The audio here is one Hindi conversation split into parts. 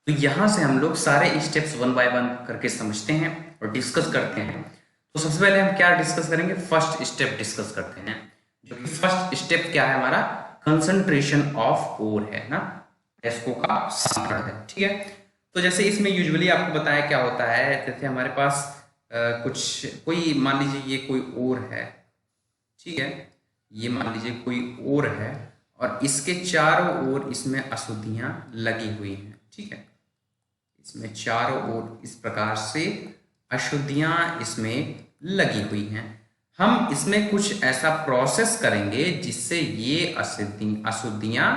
तो यहाँ से हम लोग सारे स्टेप्स वन बाय वन करके समझते हैं और डिस्कस करते हैं। तो सबसे पहले हम क्या डिस्कस करेंगे, फर्स्ट स्टेप डिस्कस करते हैं, जो कि फर्स्ट स्टेप क्या है हमारा, कंसंट्रेशन ऑफ ओर है ना, एस्को का सांकड़ है। ठीक है, तो जैसे इसमें यूजुअली आपको बताया क्या होता है, जैसे हमारे पास कुछ कोई मान लीजिए ये कोई ओर है, ठीक है, ये मान लीजिए कोई ओर है और इसके चारों ओर इसमें अशुद्धियां लगी हुई हैं। ठीक है, इसमें चारों ओर इस प्रकार से अशुद्धियां इसमें लगी हुई हैं। हम इसमें कुछ ऐसा प्रोसेस करेंगे जिससे ये अशुद्धियां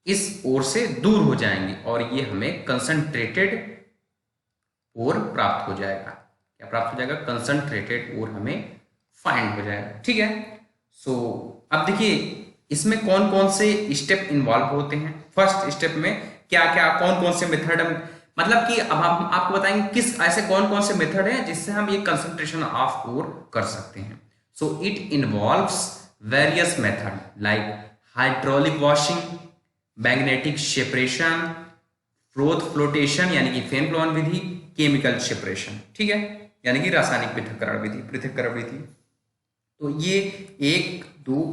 इस ओर से दूर हो जाएंगी और ये हमें कंसंट्रेटेड ओर प्राप्त हो जाएगा। क्या प्राप्त हो जाएगा, कंसंट्रेटेड ओर हमें फाइंड हो जाएगा। ठीक है, सो अब देखिए इसमें कौन कौन से स्टेप इन्वॉल्व होते हैं। फर्स्ट स्टेप में क्या क्या कौन कौन से मेथड, मतलब कि अब हम आपको बताएंगे किस ऐसे कौन कौन से मेथड हैं जिससे हम ये कंसंट्रेशन ऑफ ओर कर सकते हैं। So it involves various method like hydraulic washing, magnetic separation, froth flotation यानी कि फेन फ्लोन विधि, केमिकल सेपरेशन। ठीक है, यानी कि रासायनिक पृथक्करण विधि। तो ये 1 2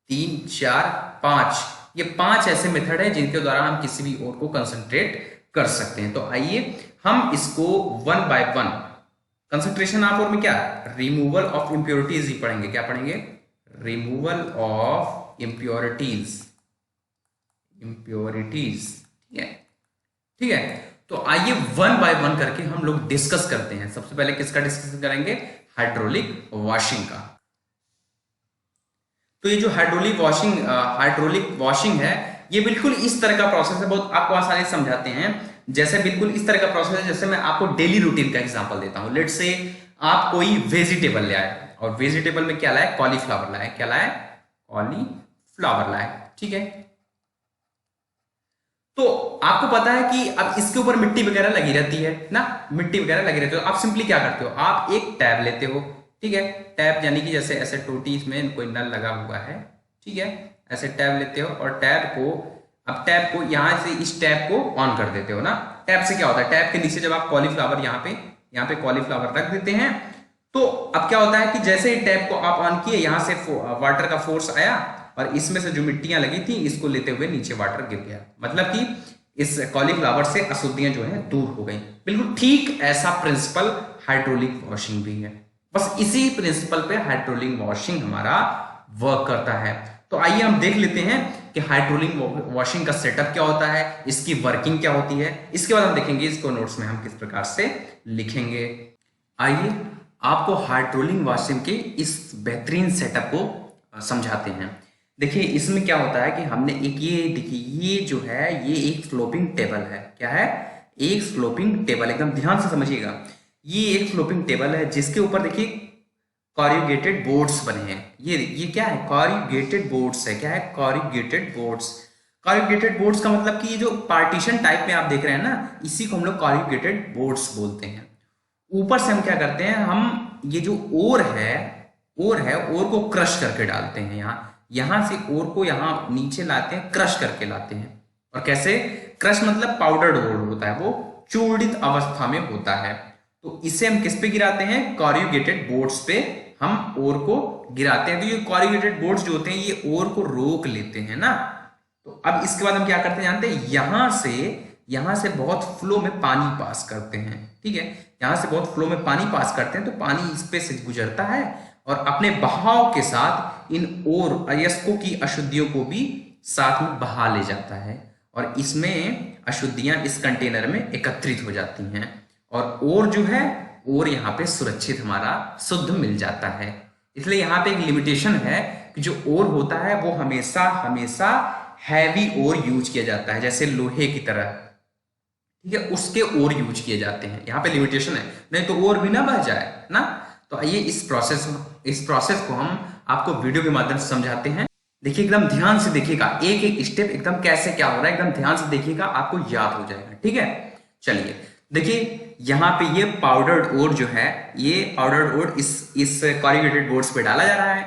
3 4 5, ये 5 ऐसे मेथड है जिनके द्वारा हम किसी भी ओर को कंसंट्रेट कर सकते हैं। तो आइए हम इसको one by one, concentration of ore में क्या, रिमूवल ऑफ इंप्योरिटीज ही पढ़ेंगे। क्या पढ़ेंगे, रिमूवल ऑफ इंप्योरिटीज। ठीक है, ठीक है, तो आइए वन बाय वन करके हम लोग डिस्कस करते हैं। सबसे पहले किसका डिस्कस करेंगे, हाइड्रोलिक वॉशिंग का। तो ये जो हाइड्रोलिक वॉशिंग है, ये बिल्कुल इस तरह का प्रोसेस है, बहुत आपको आसानी से समझाते हैं। जैसे बिल्कुल इस तरह का प्रोसेस है, जैसे मैं आपको डेली रूटीन का एग्जांपल देता हूं। लेट्स से आप कोई वेजिटेबल ले आए और वेजिटेबल में क्या लाए, कॉलीफ्लावर लाए। क्या लाए, कॉलीफ्लावर लाए। ठीक है, तो आपको पता है कि अब इसके ऊपर मिट्टी वगैरह लगी रहती है ना, मिट्टी वगैरह लगी रहती है। तो आप सिंपली क्या करते हो, आप एक टैब लेते हो। ठीक है, टैब यानी कि जैसे ऐसे टोटी में कोई नल लगा हुआ है। ठीक है, ऐसे टैब लेते हो और टैब को यहां से इस टैब को ऑन कर देते हो ना। टैब से क्या होता है, टैब के नीचे जब आप कॉलीफ्लावर यहाँ पे कॉलीफ्लावर रख देते हैं, तो अब क्या होता है कि जैसे ही टैब को आप ऑन किए, यहां से वाटर का फोर्स आया और इसमें से जो मिट्टियां लगी थी इसको लेते हुए नीचे वाटर गिर गया। मतलब कि इस कॉलीफ्लावर से अशुद्धियां जो है दूर हो गई। बिल्कुल ठीक ऐसा प्रिंसिपल हाइड्रोलिक वॉशिंग भी है। बस इसी प्रिंसिपल पे हाइड्रोलिक वॉशिंग हमारा वर्क करता है। तो आइए हम देख लेते हैं कि हाइड्रोलिक वॉशिंग का सेटअप क्या होता है, इसकी वर्किंग क्या होती है। इसके बाद हम देखेंगे इसको नोट्स में हम किस प्रकार से लिखेंगे। आइए आपको हाइड्रोलिक वॉशिंग के इस बेहतरीन सेटअप को समझाते हैं। देखिए इसमें क्या होता है कि हमने एक ये देखिए, ये जो है ये एक स्लोपिंग टेबल है। क्या है, एक स्लोपिंग टेबल, एकदम ध्यान से समझिएगा। ये एक स्लोपिंग टेबल है जिसके ऊपर देखिए कॉरुगेटेड बोर्ड्स बने हैं। ये क्या है, कॉरुगेटेड बोर्ड्स है। क्या है, कॉरुगेटेड बोर्ड्स। कॉरुगेटेड बोर्ड्स का मतलब कि ये जो पार्टीशन टाइप में आप देख रहे हैं ना, इसी को हम लोग कॉरुगेटेड बोर्ड्स बोलते हैं। ऊपर से हम क्या करते हैं, हम ये जो ओर है ओर को क्रश करके डालते हैं। यहां से ओर को यहां नीचे लाते हैं, क्रश करके लाते हैं। और कैसे, क्रश मतलब पाउडर्ड ओर होता है, वो चूर्णित अवस्था में होता है। तो इसे हम किस पे गिराते हैं, कॉरुगेटेड बोर्ड्स पे हम ओर को गिराते हैं। तो ये कॉरुगेटेड बोर्ड्स जो होते हैं ये ओर को रोक लेते हैं ना। तो अब इसके बाद हम क्या करते हैं जानते हैं, यहां से बहुत फ्लो में पानी पास करते हैं। ठीक है, यहां से बहुत फ्लो में पानी पास करते हैं, तो पानी इस पे से गुजरता है और अपने बहाव के साथ इन और अयस्कों की अशुद्धियों को भी साथ में बहा ले जाता है और इसमें अशुद्धियां इस कंटेनर में एकत्रित हो जाती हैं और जो है और यहाँ पे सुरक्षित हमारा शुद्ध मिल जाता है। इसलिए यहाँ पे एक लिमिटेशन है कि जो ओर होता है वो हमेशा हमेशा हैवी ओर यूज किया जाता है, जैसे लोहे की तरह। ठीक है, उसके ओर यूज किए जाते हैं, यहाँ पे लिमिटेशन है, नहीं तो ओर भी ना बह जाए ना। तो आइए इस प्रोसेस को हम आपको वीडियो के माध्यम से समझाते हैं। देखिए एकदम ध्यान से देखिएगा, एक एक स्टेप एकदम कैसे क्या हो रहा है, एकदम ध्यान से देखिएगा, आपको याद हो जाएगा। ठीक है, चलिए देखिए यहाँ पे ये पाउडर्ड ओर जो है, ये पाउडर्ड ओर इस कॉरुगेटेड बोर्ड्स पे डाला जा रहा है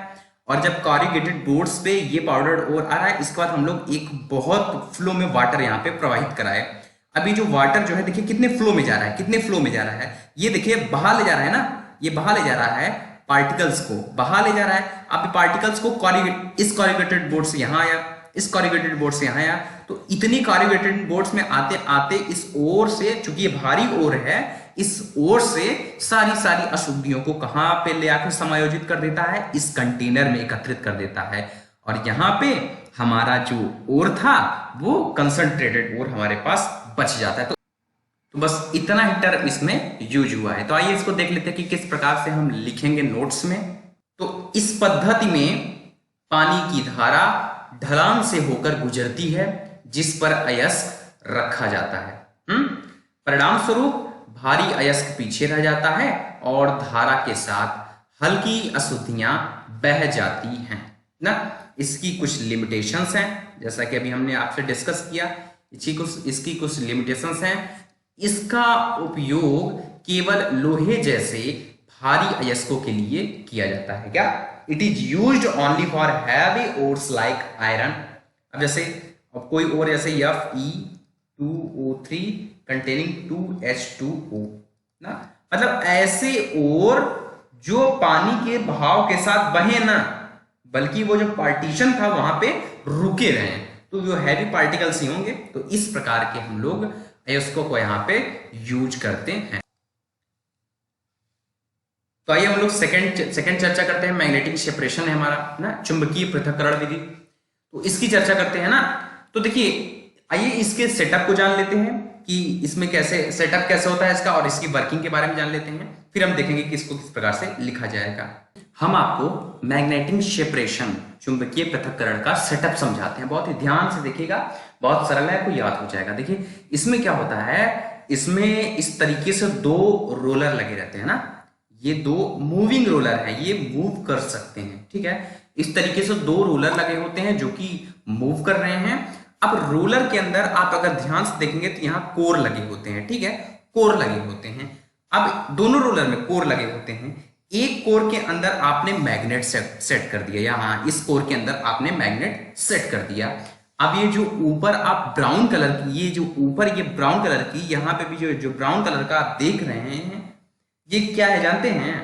और जब कॉरुगेटेड बोर्ड्स पे ये पाउडर्ड ओर आ रहा है, इसके बाद हम लोग एक बहुत फ्लो में वाटर यहाँ पे प्रवाहित कराए। अभी जो वाटर जो है देखिए कितने फ्लो में जा रहा है, कितने फ्लो में जा रहा है, ये देखिए बहा ले जा रहा है ना, ये बहा ले जा रहा है पार्टिकल्स को, बहा ले जा रहा है। अब पार्टिकल्स को इस कॉरुगेटेड बोर्ड से यहाँ आया, इस कॉरुगेटेड बोर्ड से यहाँ आया, तो इतनी कॉरुगेटेड बोर्ड्स में आते आते इस ओर से, चूंकि ये भारी ओर है, इस ओर से सारी अशुद्धियों को कहां पे ले आकर समायोजित कर देता है, इस कंटेनर में एकत्रित कर देता है। और यहां पे हमारा जो ओर था वो कंसंट्रेटेड ओर हमारे पास बच जाता है। तो बस इतना ही टर्म इसमें यूज हुआ है। तो आइए इसको देख लेते हैं कि किस प्रकार से हम लिखेंगे नोट्स में। तो इस पद्धति में पानी की धारा ढलान से होकर गुजरती है जिस पर अयस्क रखा जाता है। परिणाम स्वरूप भारी अयस्क पीछे रह जाता है और धारा के साथ हल्की अशुद्धियां बह जाती हैं ना। इसकी कुछ लिमिटेशंस हैं, जैसा कि अभी हमने आपसे डिस्कस किया। इसकी कुछ लिमिटेशंस हैं। इसका उपयोग केवल लोहे जैसे भारी अयस्कों के लिए किया जाता है। क्या? It is used only for heavy ores like iron. अब जैसे अब कोई और जैसे Fe2O3 कंटेनिंग 2H2O ना, मतलब ऐसे और जो पानी के बहाव के साथ बहे ना, बल्कि वो जो पार्टीशन था वहां पे रुके रहे, तो जो हैवी पार्टिकल्स ही होंगे। तो इस प्रकार के हम लोग अयस्कों को यहाँ पे यूज करते हैं। तो आइए हम लोग सेकंड चर्चा करते हैं। मैग्नेटिक सेपरेशन है हमारा ना, चुंबकीय पृथक्करण विधि, तो इसकी चर्चा करते हैं ना। तो देखिए आइए इसके सेटअप को जान लेते हैं कि इसमें कैसे सेटअप कैसे होता है इसका, और इसकी वर्किंग के बारे में जान लेते हैं। फिर हम देखेंगे कि इसको किस प्रकार से लिखा जाएगा। हम आपको मैग्नेटिक सेपरेशन चुंबकीय पृथक्करण का सेटअप समझाते हैं। बहुत ही ध्यान से देखिएगा, बहुत सरल है, आपको याद हो जाएगा। देखिए इसमें क्या होता है, इसमें इस तरीके से दो रोलर लगे रहते हैं ना, ये दो मूविंग रोलर है, ये मूव कर सकते हैं। ठीक है, इस तरीके से दो रोलर लगे होते हैं जो कि मूव कर रहे हैं। अब रोलर के अंदर आप अगर ध्यान से देखेंगे तो यहाँ कोर लगे होते हैं। ठीक है, कोर लगे होते हैं। अब दोनों रोलर में कोर लगे होते हैं। एक कोर के अंदर आपने मैग्नेट सेट कर दिया, यहाँ इस कोर के अंदर आपने मैग्नेट सेट कर दिया। अब ये जो ऊपर आप ब्राउन कलर की, ये जो ऊपर ये ब्राउन कलर की, यहाँ पे भी जो ब्राउन कलर का आप देख रहे हैं, ये क्या है जानते हैं?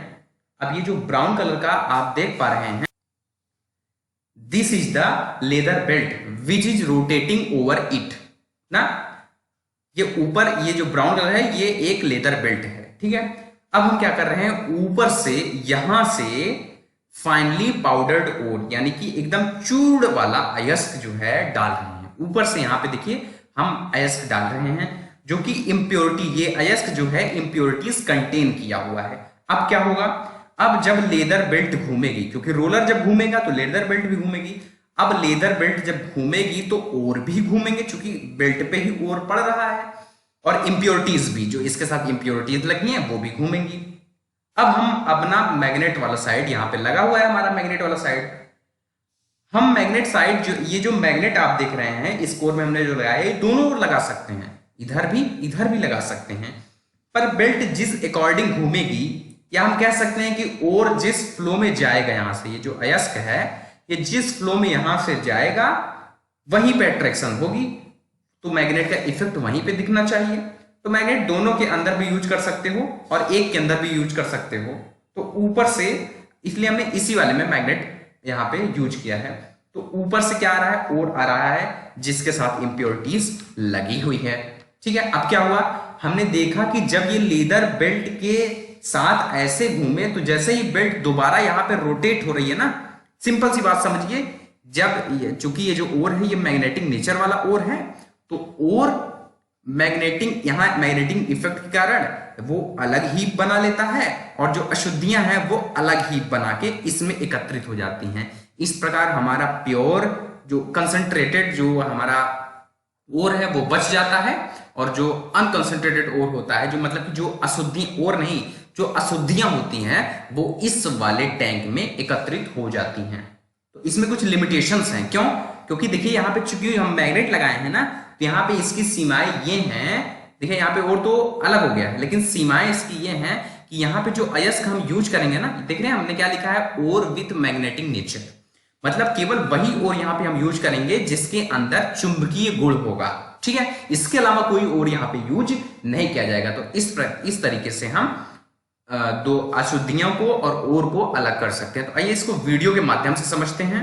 अब ये जो ब्राउन कलर का आप देख पा रहे हैं, this is the leather belt which is rotating over it ना। ये ऊपर ये जो ब्राउन कलर है ये एक लेदर बेल्ट है। ठीक है, अब हम क्या कर रहे हैं, ऊपर से यहां से फाइनली पाउडर्ड ओर यानी कि एकदम चूर्ण वाला अयस्क जो है डाल रहे हैं। ऊपर से यहाँ पे देखिए हम अयस्क डाल रहे हैं जो कि इम्प्योरिटी, ये अयस्क जो है इम्प्योरिटीज कंटेन किया हुआ है। अब क्या होगा, अब जब लेदर बेल्ट घूमेगी, क्योंकि रोलर जब घूमेगा तो लेदर बेल्ट भी घूमेगी। अब लेदर बेल्ट जब घूमेगी तो ओर भी घूमेंगे, क्योंकि बेल्ट पे ही ओर पड़ रहा है, और इम्प्योरिटीज भी जो इसके साथ इम्प्योरिटीज लगी हैं वो भी घूमेंगी। अब हम अपना मैग्नेट वाला साइड यहाँ पे लगा हुआ है, हमारा मैग्नेट वाला साइड, हम मैग्नेट साइड जो ये जो मैग्नेट आप देख रहे हैं इस कोर में हमने जो लगाया है, दोनों ओर लगा सकते हैं, इधर भी लगा सकते हैं। पर बेल्ट जिस अकॉर्डिंग घूमेगी, या हम कह सकते हैं कि और जिस फ्लो में जाएगा, यहां से ये जो अयस्क है ये जिस फ्लो में यहां से जाएगा वहीं पे अट्रैक्शन होगी, तो मैग्नेट का इफेक्ट वहीं पे दिखना चाहिए। तो मैग्नेट दोनों के अंदर भी यूज कर सकते हो और एक के अंदर भी यूज कर सकते हो। तो ऊपर से, इसलिए हमने इसी वाले में मैग्नेट यहाँ पे यूज किया है। तो ऊपर से क्या आ रहा है, और आ रहा है जिसके साथ इंप्योरिटीज लगी हुई है। ठीक है, अब क्या हुआ, हमने देखा कि जब ये लेदर बेल्ट के साथ ऐसे घूमे तो जैसे ही बेल्ट दोबारा यहाँ पे रोटेट हो रही है ना, सिंपल सी बात समझिए, जब चूंकि ये जो ओर है ये मैग्नेटिक नेचर वाला ओर है, तो ओर मैग्नेटिक यहाँ मैग्नेटिक इफेक्ट के कारण वो अलग हीप बना लेता है, और जो अशुद्धियां हैं वो अलग हीप बना के इसमें एकत्रित हो जाती हैं। इस प्रकार हमारा प्योर जो कंसंट्रेटेड जो हमारा ओर है वो बच जाता है, और जो अनकंसंट्रेटेड ओर होता है, जो मतलब कि जो अशुद्धि ओर नहीं, जो अशुद्धियां होती हैं वो इस वाले टैंक में एकत्रित हो जाती हैं। तो इसमें कुछ लिमिटेशंस हैं। क्यों? क्योंकि देखिए यहाँ पे चूंकि हम मैग्नेट लगाए हैं ना, तो यहाँ पे इसकी सीमाएं ये हैं, देखिए यहाँ पे और तो अलग हो गया है, लेकिन सीमाएं इसकी ये हैं कि यहाँ पे जो अयस्क हम यूज करेंगे ना, देख रहे हैं हमने क्या लिखा है, ओर विथ मैग्नेटिक नेचर। मतलब केवल वही ओर यहाँ पे हम यूज करेंगे जिसके अंदर चुंबकीय गुण होगा, ठीक है। इसके अलावा कोई और यहाँ पे यूज नहीं किया जाएगा। तो इस तरीके से हम दो अशुद्धियों को और ओर को अलग कर सकते हैं। तो आइए इसको वीडियो के माध्यम से समझते हैं,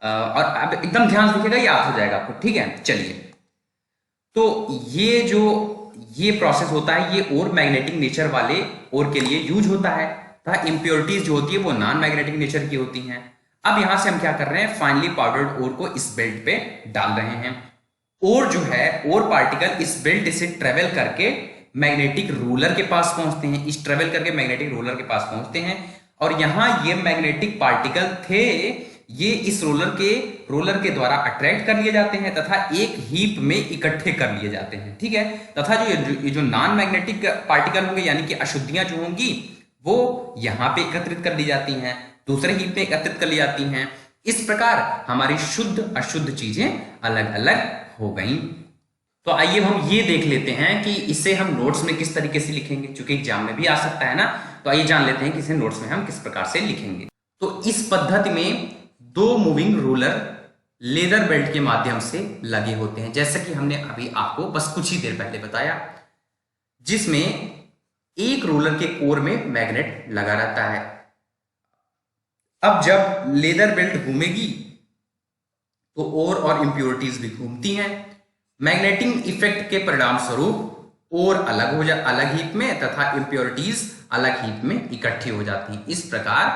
और अब एकदम ध्यान से देखिएगा, याद हो जाएगा आपको, ठीक है। चलिए, तो ये प्रोसेस होता है, ये और मैग्नेटिक नेचर वाले और के लिए यूज होता है, तथा इंप्योरिटीज जो होती है वो नॉन मैग्नेटिक नेचर की होती हैं। अब यहां से हम क्या कर रहे हैं, फाइनली पाउडर्ड ओर को इस बेल्ट पे डाल रहे हैं। और जो है ओर पार्टिकल इस बेल्ट से ट्रेवल करके मैग्नेटिक रूलर के पास पहुंचते हैं, इस ट्रेवल करके मैग्नेटिक रूलर के पास पहुंचते हैं, और यहां ये मैग्नेटिक पार्टिकल थे, ये इस रोलर के द्वारा अट्रैक्ट कर लिए जाते हैं तथा एक हीप में इकट्ठे कर लिए जाते हैं, ठीक है। तथा जो नॉन मैग्नेटिक पार्टिकल होंगे यानी कि अशुद्धियां जो होंगी वो यहां पे एकत्रित कर ली जाती हैं, दूसरे हीप में एकत्रित कर ली जाती हैं। इस प्रकार हमारी शुद्ध अशुद्ध चीजें अलग अलग हो गई। तो आइए हम ये देख लेते हैं कि इसे हम नोट्स में किस तरीके से लिखेंगे, क्योंकि एग्जाम में भी आ सकता है ना। तो आइए जान लेते हैं कि इसे नोट्स में हम किस प्रकार से लिखेंगे। तो इस पद्धति में दो मूविंग रूलर लेदर बेल्ट के माध्यम से लगे होते हैं, जैसे कि हमने अभी आपको बस कुछ ही देर पहले बताया, जिसमें एक रूलर के कोर में मैग्नेट लगा रहता है। अब जब लेदर बेल्ट घूमेगी तो ओर और इंप्योरिटीज भी घूमती हैं। मैग्नेटिक इफेक्ट के परिणाम स्वरूप ओर अलग हीप में तथा इंप्योरिटीज अलग हीप में इकट्ठी हो जाती हैं। इस प्रकार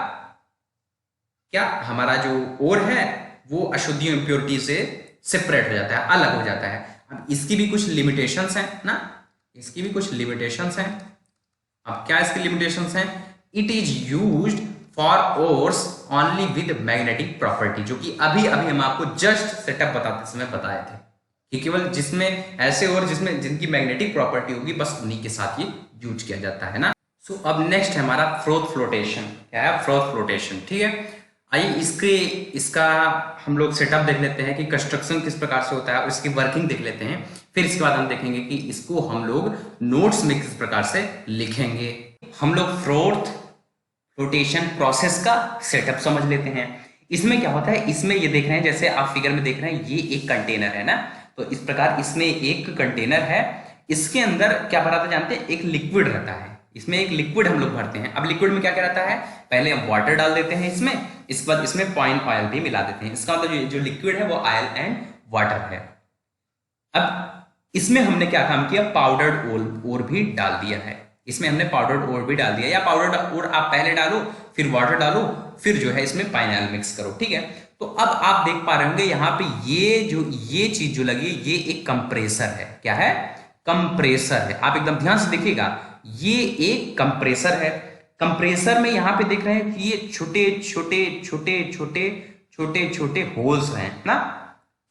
क्या हमारा जो ओर है वो अशुद्धियों इंप्योरिटी से सेपरेट हो जाता है, अलग हो जाता है। अब इसकी भी कुछ लिमिटेशंस हैं ना, इसकी भी कुछ लिमिटेशंस हैं। अब क्या इसकी लिमिटेशंस हैं, it is used for ores only with magnetic property, जो कि अभी हम आपको जस्ट सेटअप बताते समय बताए थे कि केवल जिसमें ऐसे और जिनकी मैग्नेटिक प्रॉपर्टी होगी बस उन्हीं के साथ ये यूज किया जाता है ना। सो अब नेक्स्ट है हमारा फ्रोथ फ्लोटेशन। क्या है फ्रोथ फ्लोटेशन, ठीक है। आइए इसका हम लोग सेटअप देख लेते हैं कि कंस्ट्रक्शन किस प्रकार से होता है और इसकी वर्किंग देख लेते हैं। फिर इसके बाद हम देखेंगे कि इसको हम लोग नोट्स में किस प्रकार से लिखेंगे। हम लोग फ्रोथ फ्लोटेशन प्रोसेस का सेटअप समझ लेते हैं। इसमें क्या होता है, इसमें ये देख रहे हैं, जैसे आप फिगर में देख रहे हैं, ये एक कंटेनर है ना। तो इस प्रकार इसमें एक कंटेनर है, इसके अंदर क्या भरा था जानते हैं, एक लिक्विड रहता है। इसमें एक लिक्विड हम लोग भरते हैं। अब लिक्विड में क्या क्या रहता है, पहले हम वाटर डाल देते हैं इसमें, इसके बाद इसमें पॉइंट ऑयल भी मिला देते हैं। इसका मतलब जो लिक्विड है वो ऑयल एंड वाटर है। अब इसमें हमने क्या काम किया, पाउडर्ड ओर भी डाल दिया है। इसमें हमने पाउडर्ड ओर भी डाल दिया, या पाउडर्ड ओर आप पहले डालो फिर वाटर डालो फिर जो है इसमें पाइन ऑयल मिक्स करो, ठीक है। तो अब आप देख पा रहे होंगे यहाँ पे ये चीज जो लगी ये एक कंप्रेसर है। क्या है, कंप्रेसर है। आप एकदम ध्यान से देखिएगा, ये एक कंप्रेसर है। कंप्रेसर में यहाँ पे देख रहे हैं कि ये छोटे छोटे होल्स हैं ना।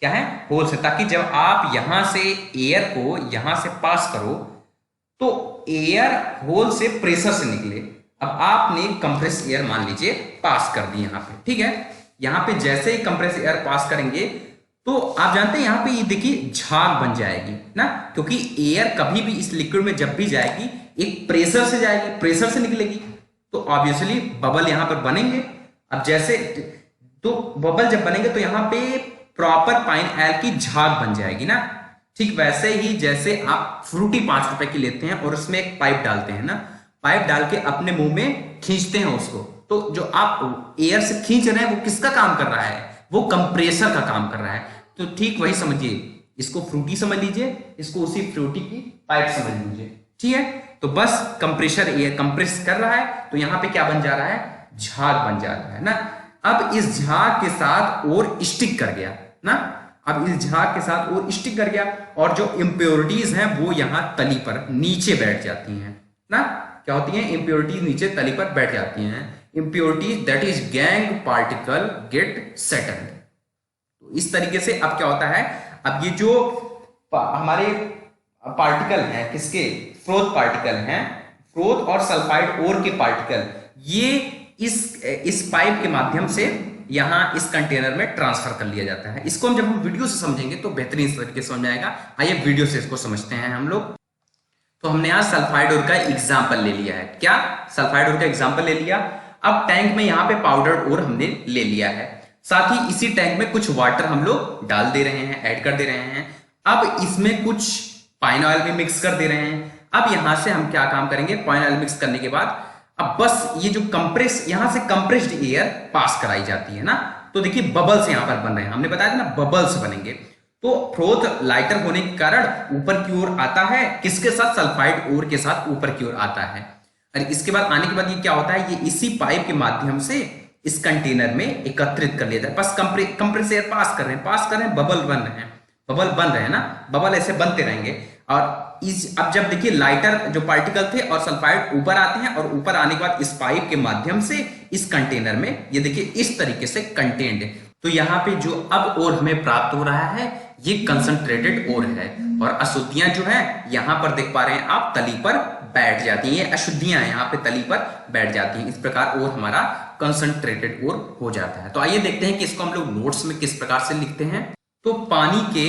क्या है, होल्स है, ताकि जब आप यहां से एयर को यहां से पास करो तो एयर होल से प्रेशर से निकले। अब आपने कंप्रेस एयर मान लीजिए पास कर दी यहां पे, ठीक है। यहां पे जैसे ही कंप्रेस एयर पास करेंगे तो आप जानते हैं यहां पे ये देखिए झाग बन जाएगी ना, क्योंकि एयर कभी भी इस लिक्विड में जब भी जाएगी एक प्रेशर से जाएगी, प्रेशर से निकलेगी, तो ऑब्वियसली बबल यहां पर बनेंगे। अब जैसे तो बबल जब बनेंगे तो यहां पे प्रॉपर पाइन ऑयल की झाग बन जाएगी ना। ठीक वैसे ही जैसे आप फ्रूटी 5 रुपए की लेते हैं और उसमें एक पाइप डालते हैं ना, पाइप डाल के अपने मुंह में खींचते हैं उसको, तो जो आप एयर से खींच रहे हैं वो किसका काम कर रहा है, वो कंप्रेसर का काम कर रहा है। तो ठीक वही समझिए, इसको फ्रूटी समझ लीजिए, इसको उसी फ्रूटी की पाइप समझ लीजिए, ठीक है। तो बस कंप्रेसर एयर कंप्रेस कर रहा है तो यहां पे क्या बन जा रहा है, झाग बन जा रहा है ना। अब इस झाग के साथ और स्टिक कर गया ना, अब इस झाग के साथ और स्टिक कर गया और जो इंप्योरिटीज हैं वो यहां तली पर नीचे बैठ जाती हैं ना। क्या होती हैं, इंप्योरिटीज नीचे तली पर बैठ जाती हैं। Impurities that is gangue particle get settled. तो इस तरीके से अब क्या होता है, अब ये जो हमारे पार्टिकल हैं, किसके, फ्रोथ पार्टिकल हैं, फ्रोथ और सल्फाइड ओर के पार्टिकल, ये इस पाइप के माध्यम से यहां इस कंटेनर में ट्रांसफर कर लिया जाता है। इसको हम जब हम वीडियो से समझेंगे तो बेहतरीन इस तरीके से समझ आएगा। आइए वीडियो से इसको समझते हैं हम लोग। तो हमने आज सल्फाइड ओर का एग्जाम्पल ले लिया है। क्या, सल्फाइड ओर का एग्जाम्पल ले लिया। अब टैंक में यहाँ पे पाउडर्ड ओर हमने ले लिया है। साथ ही इसी टैंक में कुछ वाटर हम लोग डाल दे रहे हैं, ऐड कर दे रहे हैं। अब इसमें कुछ पाइन ऑयल भी मिक्स कर दे रहे हैं। अब यहां से हम क्या काम करेंगे, पाइन ऑयल मिक्स करने के बाद अब बस ये जो कंप्रेस, यहां से कंप्रेस्ड एयर पास कराई जाती है ना, तो देखिए बबल्स यहां पर बन रहे हैं, हमने बताया था ना बबल्स बनेंगे। तो फ्रोथ लाइटर होने के कारण ऊपर की ओर आता है, किसके साथ, सल्फाइड ओर के साथ ऊपर की ओर आता है। और इसके बाद आने के बाद ये क्या होता है, ये इसी पाइप के माध्यम से इस कंटेनर में एकत्रित कर लेता है। बस कंप्रेस एयर पास कर रहे हैं, बबल बन रहे हैं, बबल बन रहे हैं ना, बबल ऐसे बनते रहेंगे। और अब जब देखिए लाइटर जो पार्टिकल थे और सल्फाइड ऊपर आते हैं, और ऊपर आने के बाद इस पाइप के माध्यम से इस कंटेनर में ये देखिए इस तरीके से कंटेन्ड है। तो यहाँ पे जो अब ओर हमें प्राप्त हो रहा है ये कंसंट्रेटेड ओर है, और अशुद्धियां जो है यहाँ पर देख पा रहे हैं आप, तली पर बैठ जाती हैं, ये अशुद्धियां यहाँ पे तली पर बैठ जाती हैं। इस प्रकार ओर हमारा कंसंट्रेटेड ओर हो जाता है। तो आइए देखते हैं कि इसको हम लोग नोट्स में किस प्रकार से लिखते हैं। तो पानी के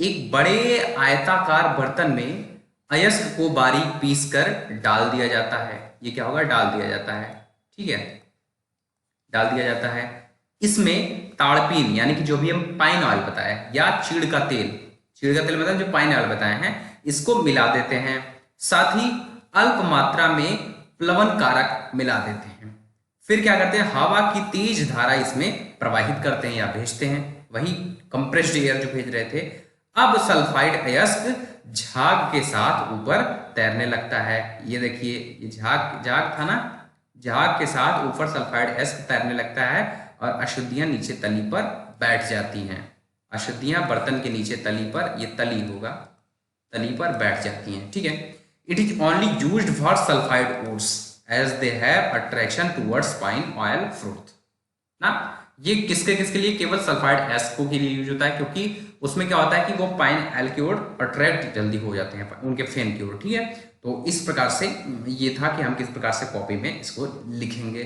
एक बड़े आयताकार बर्तन में अयस्क को बारीक पीस कर डाल दिया जाता है। ये क्या होगा, डाल दिया जाता है, ठीक है, डाल दिया जाता है। इसमें ताड़पीन यानी कि जो भी हम पाइन ऑयल बताए या चीड़ का तेल मतलब जो पाइन ऑयल बताए हैं, इसको मिला देते हैं। साथ ही अल्प मात्रा में प्लवन कारक मिला देते हैं। फिर क्या करते हैं, हवा की तेज धारा इसमें प्रवाहित करते हैं या भेजते हैं, वही कंप्रेस्ड एयर जो भेज रहे थे। अब सल्फाइड अयस्क झाग के साथ ऊपर तैरने लगता है। ये देखिए ये झाग था ना, झाग के साथ ऊपर सल्फाइड अयस्क तैरने लगता है और अशुद्धियां नीचे तली पर बैठ जाती हैं। अशुद्धियां बर्तन के नीचे तली पर, ये तली होगा, तली पर बैठ जाती हैं, ठीक है। It is only used for sulphide ores as they have attraction towards pine oil froth ना। ये किसके किसके लिए, केवल सल्फाइड एस्को के लिए यूज होता है, क्योंकि उसमें क्या होता है कि वो पाइन ऑयल की ओर अट्रैक्ट जल्दी हो जाते हैं, उनके फेन की ओर, ठीक है। तो इस प्रकार से ये था कि हम किस प्रकार से कॉपी में इसको लिखेंगे।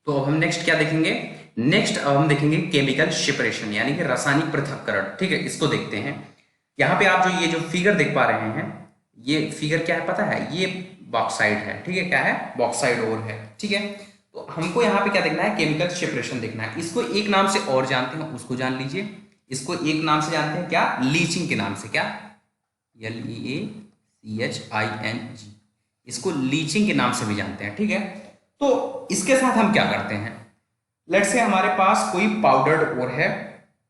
तो अब हम नेक्स्ट क्या देखेंगे, नेक्स्ट अब हम देखेंगे केमिकल सेपरेशन यानी कि रासायनिक पृथक्करण, ठीक है। इसको देखते हैं। यहाँ पे आप ये जो फिगर देख पा रहे हैं, ये फिगर क्या है पता है, ये बॉक्साइड है, ठीक है, क्या है, बॉक्साइड ओर है, ठीक है। तो हमको यहाँ पे क्या देखना है, केमिकल सेपरेशन देखना है। इसको एक नाम से और जानते हैं, उसको जान लीजिए। इसको एक नाम से जानते हैं, क्या, लीचिंग के नाम से, क्या, LEACHING, इसको लीचिंग के नाम से भी जानते हैं, ठीक है। तो इसके साथ हम क्या करते हैं, लेट्स से हमारे पास कोई पाउडर्ड ओर है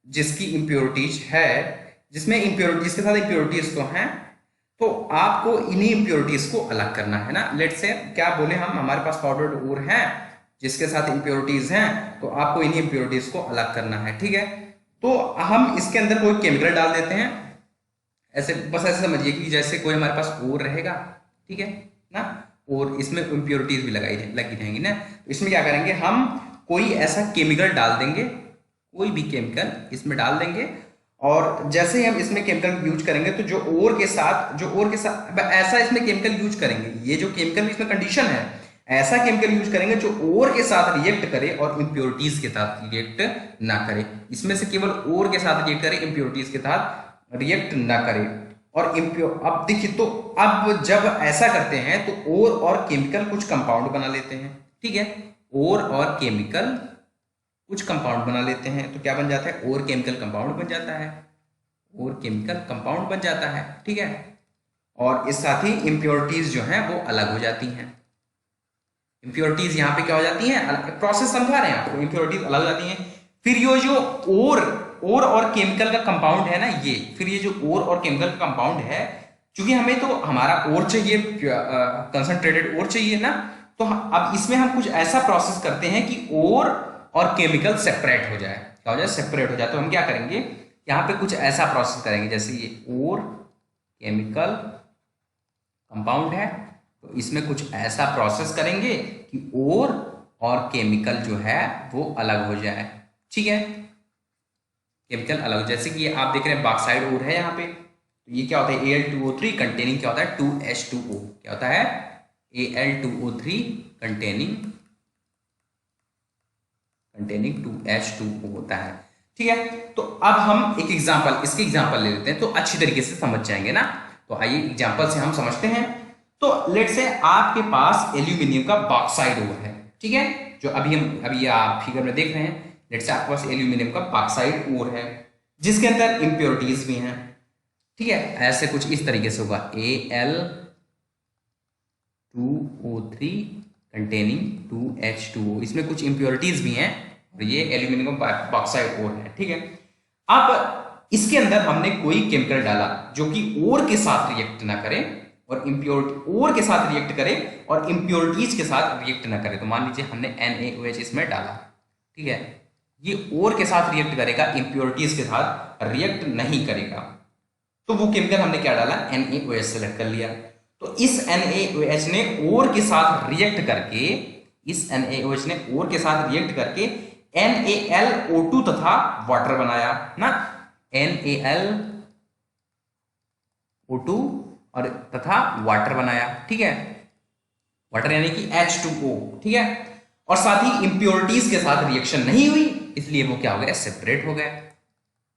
जिसकी इंप्योरिटीज है, जिसमें इंप्योरिटी, जिसके साथ इंप्योरिटीज तो हैं, तो आपको इन्हीं इंप्योरिटीज को अलग करना है ना। लेट्स से क्या बोले हम, हमारे पास पाउडर्ड ओर है जिसके साथ इंप्योरिटीज हैं, तो आपको इन्हीं इंप्योरिटीज को अलग करना है, ठीक है। तो हम इसके अंदर कोई केमिकल डाल देते हैं, ऐसे बस ऐसे समझिए कि जैसे कोई हमारे पास ओर रहेगा, ठीक है ना, और इसमें इंप्योरिटीज भी लगी रहेंगी ना। तो इसमें क्या करेंगे, हम कोई ऐसा केमिकल डाल देंगे, कोई भी केमिकल इसमें डाल देंगे, और जैसे ही हम इसमें केमिकल यूज करेंगे तो जो ओर के साथ ऐसा इसमें केमिकल यूज करेंगे, ये जो केमिकल इसमें कंडीशन है, ऐसा केमिकल यूज करेंगे जो ओर के साथ रिएक्ट करे और इंप्योरिटीज के साथ रिएक्ट ना करे। इसमें से केवल ओर के साथ रिएक्ट करे, इंप्योरिटीज के साथ रिएक्ट ना करे। और अब देखिए, तो अब जब ऐसा करते हैं तो ओर और केमिकल कुछ कंपाउंड बना लेते हैं, ठीक है, ओर और केमिकल कुछ कंपाउंड बना लेते हैं। तो क्या बन जाता है, ओर केमिकल कंपाउंड बन जाता है, ओर केमिकल कंपाउंड बन जाता है, ठीक है। और इस साथ ही इंप्योरिटीज जो हैं वो अलग हो जाती हैं। इंप्योरिटीज यहाँ पे क्या हो जाती हैं, प्रोसेस समझा रहे हैं आपको, इंप्योरिटीज अलग हो जाती हैं। फिर ये जो ओर और केमिकल का कंपाउंड है ना, ये फिर ये जो ओर और केमिकल का कंपाउंड है, क्योंकि हमें तो हमारा ओर चाहिए, कंसंट्रेटेड ओर चाहिए ना, तो अब इसमें हम कुछ ऐसा प्रोसेस करते हैं कि ओर और केमिकल सेपरेट हो जाए। क्या हो जाए, सेपरेट हो जाए। तो हम क्या करेंगे, यहाँ पे कुछ ऐसा प्रोसेस करेंगे, जैसे ये ओर केमिकल कंपाउंड है, तो इसमें कुछ ऐसा प्रोसेस करेंगे कि ओर और केमिकल जो है वो अलग हो जाए, ठीक है, केमिकल अलग। जैसे कि आप देख रहे हैं बॉक्साइड ओर है यहाँ पे, तो ये क्या होता है, Al2O3 कंटेनिंग क्या होता है, 2H2O, क्या होता है, Al2O3 कंटेनिंग 2H2O होता है, ठीक है। तो अब हम एक एग्जांपल, इसके एग्जांपल ले लेते हैं तो अच्छी तरीके से समझ जाएंगे ना। तो आइए एग्जांपल से हम समझते हैं। तो लेट्स से आपके पास एल्यूमिनियम का बॉक्साइड ओर है, ठीक है, जो अभी आप फिगर में देख रहे हैं, लेट्स से आपके पास एल्यूमिनियम का बॉक्साइड ओर है जिसके अंदर इम्प्योरिटीज भी हैं, ठीक है। ऐसे कुछ इस तरीके से होगा Al2O3 कंटेनिंग 2H2O, इसमें कुछ इम्प्योरिटीज भी हैं और ये एल्यूमिनियम का बॉक्साइड ओर है, ठीक है। अब इसके अंदर हमने कोई केमिकल डाला जो कि ओर के साथ रिएक्ट ना करे और ओर के साथ रिएक्ट करे और इम्प्योरिटीज के साथ रिएक्ट ना करे। तो मान लीजिए हमने NaOH इसमें डाला, ठीक है, ये ओर के साथ रिएक्ट करेगा, इम्प्योरिटीज के साथ रिएक्ट नहीं करेगा। तो वो केमिकल हमने क्या डाला, NaOH सेलेक्ट कर लिया। तो इस NaOH ने ओर के साथ रिएक्ट करके, इस NaOH ने ओर के साथ रिएक्ट करके NaLO2 तथा वाटर बनाया ना, NaLO2 और तथा वाटर बनाया, ठीक है, वाटर यानी कि H2O, ठीक है। और साथ ही इंप्योरिटीज के साथ रिएक्शन नहीं हुई, इसलिए वो क्या हो गया, सेपरेट हो गए,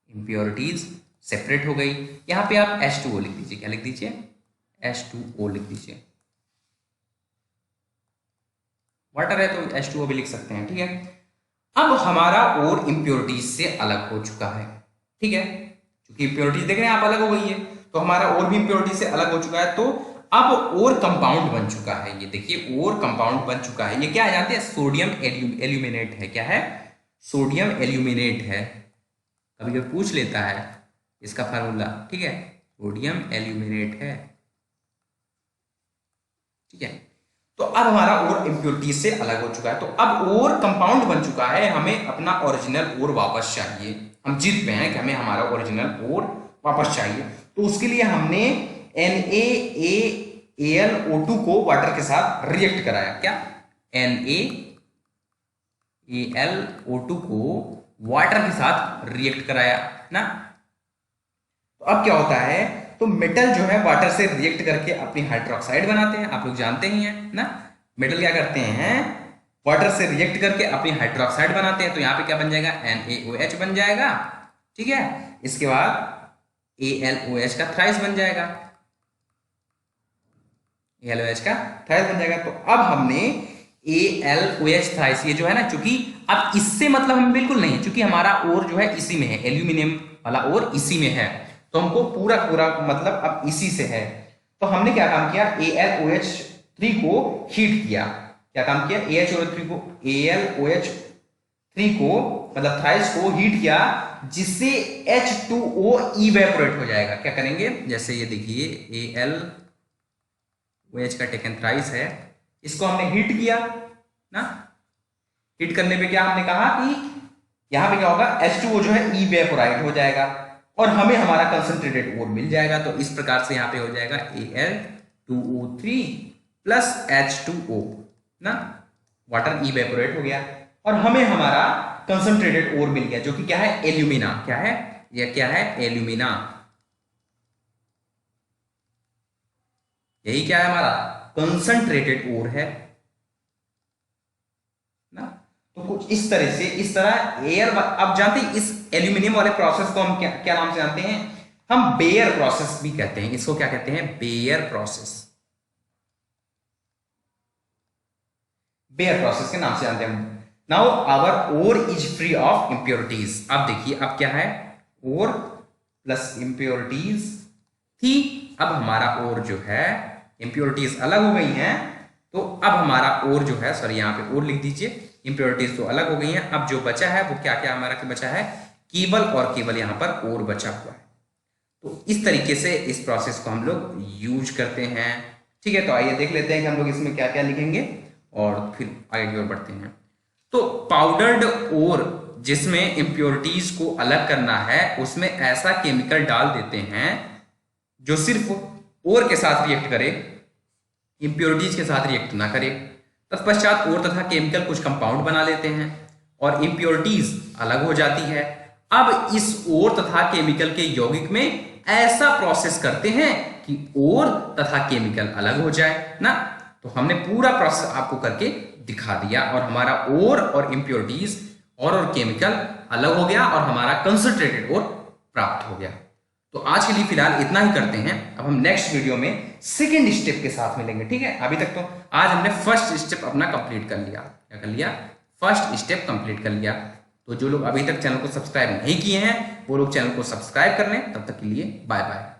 इंप्योरिटीज सेपरेट हो गई। यहां पे आप H2O लिख दीजिए, क्या लिख दीजिए, H2O लिख दीजिए। वाटर है तो H2O भी लिख सकते हैं, ठीक है। अब हमारा और इंप्योरिटीज से अलग हो चुका है, ठीक है, क्योंकि इंप्योरिटीज देख रहे हैं आप अलग हो गई है, तो हमारा और भी इंप्योरिटीज से अलग हो चुका है। तो अब और कंपाउंड बन चुका है, ये देखिए और कंपाउंड बन चुका है। ये क्या है जानते हैं, सोडियम एल्यूमिनेट है। क्या है, सोडियम एल्यूमिनेट है। कभी कभी पूछ लेता है इसका फार्मूला, ठीक है, सोडियम एल्यूमिनेट है, ठीक है। तो अब हमारा और इम्प्योरिटीज से अलग हो चुका है, तो अब और कंपाउंड बन चुका है, हमें अपना ओरिजिनल और वापस चाहिए। हम जिद पे हैं कि हमें हमारा ओरिजिनल और वापस चाहिए, तो उसके लिए हमने NaAlO2 को वाटर के साथ रिएक्ट कराया। क्या, NaAlO2 को वाटर के साथ रिएक्ट कराया ना। तो अब क्या होता है, तो मेटल जो है वाटर से रिएक्ट करके अपनी हाइड्रोक्साइड बनाते हैं, आप लोग जानते ही हैं ना। मेटल क्या करते हैं, वाटर से रिएक्ट करके अपनी हाइड्रोक्साइड बनाते हैं। तो यहां पे क्या बन जाएगा, NaOH बन जाएगा, ठीक है। इसके बाद AlOH का थ्राइस बन जाएगा, AlOH का थ्राइस बन जाएगा। तो अब हमने AlOH थ्राइस, ये जो है ना, चूंकि अब इससे मतलब हम बिल्कुल नहीं, चूंकि हमारा ओर जो है इसी में है, एल्यूमिनियम वाला ओर इसी में है, तो हमको पूरा पूरा मतलब अब इसी से है। तो हमने क्या काम किया, AlOH3 को हीट किया। क्या काम किया, AlOH3 को मतलब थ्राइस को हीट किया, जिससे H2O इवेपोरेट हो जाएगा। क्या करेंगे, जैसे ये देखिए AlOH का टेकन थ्राइस है, इसको हमने हीट किया ना। हीट करने पे क्या हमने कहा कि यहां पे क्या होगा, H2O जो है इवेपोराइट हो जाएगा और हमें हमारा कंसंट्रेटेड ओर मिल जाएगा। तो इस प्रकार से यहां पे हो जाएगा Al2O3 प्लस H2O ना, वाटर इवेपोरेट हो गया और हमें हमारा कंसंट्रेटेड ओर मिल गया, जो कि क्या है, एल्यूमिना। क्या है, यह क्या है, एल्यूमिना। यही क्या है, हमारा कंसंट्रेटेड ओर है ना। तो कुछ इस तरह से, इस तरह एयर, अब जानते हैं इस एल्यूमिनियम वाले प्रोसेस को हम क्या नाम से जानते हैं, हम बेयर प्रोसेस भी कहते हैं। इसको क्या कहते हैं, बेयर प्रोसेस, बेयर प्रोसेस के नाम से जानते हैं। Now our ore is free of impurities. अब देखिए अब क्या है, ओर प्लस इंप्योरिटीज थी, अब हमारा ओर जो है, इंप्योरिटीज अलग हो गई हैं, तो अब हमारा ओर जो है, सॉरी यहां पे ओर लिख दीजिए, इंप्योरिटीज तो अलग हो गई हैं। अब जो बचा है वो क्या क्या हमारा क्या बचा है, केवल और केवल यहां पर ओर बचा हुआ है। तो इस तरीके से इस प्रोसेस को हम लोग यूज करते हैं, ठीक है। तो आइए देख लेते हैं कि हम लोग इसमें क्या क्या लिखेंगे और फिर आगे की ओर बढ़ते हैं। तो पाउडर्ड ओर जिसमें इंप्योरिटीज को अलग करना है, उसमें ऐसा केमिकल डाल देते हैं जो सिर्फ ओर के साथ रिएक्ट करे, इंप्योरिटीज के साथ रिएक्ट ना करे। तत्पश्चात ओर तथा केमिकल कुछ कंपाउंड बना लेते हैं और इंप्योरिटीज अलग हो जाती है। अब इस ओर तथा केमिकल के यौगिक में ऐसा प्रोसेस करते हैं कि ओर तथा केमिकल अलग हो जाए ना। तो हमने पूरा प्रोसेस आपको करके दिखा दिया और हमारा ओर और इंप्योरिटीज और केमिकल अलग हो गया और हमारा कंसंट्रेटेड ओर प्राप्त हो गया। तो आज के लिए फिलहाल इतना ही करते हैं। अब हम नेक्स्ट वीडियो में सेकेंड स्टेप के साथ मिलेंगे, ठीक है। अभी तक तो आज हमने फर्स्ट स्टेप अपना कंप्लीट कर लिया। क्या कर लिया, फर्स्ट स्टेप कंप्लीट कर लिया। तो जो लोग अभी तक चैनल को सब्सक्राइब नहीं किए हैं वो लोग चैनल को सब्सक्राइब कर लें। तब तक के लिए बाय बाय।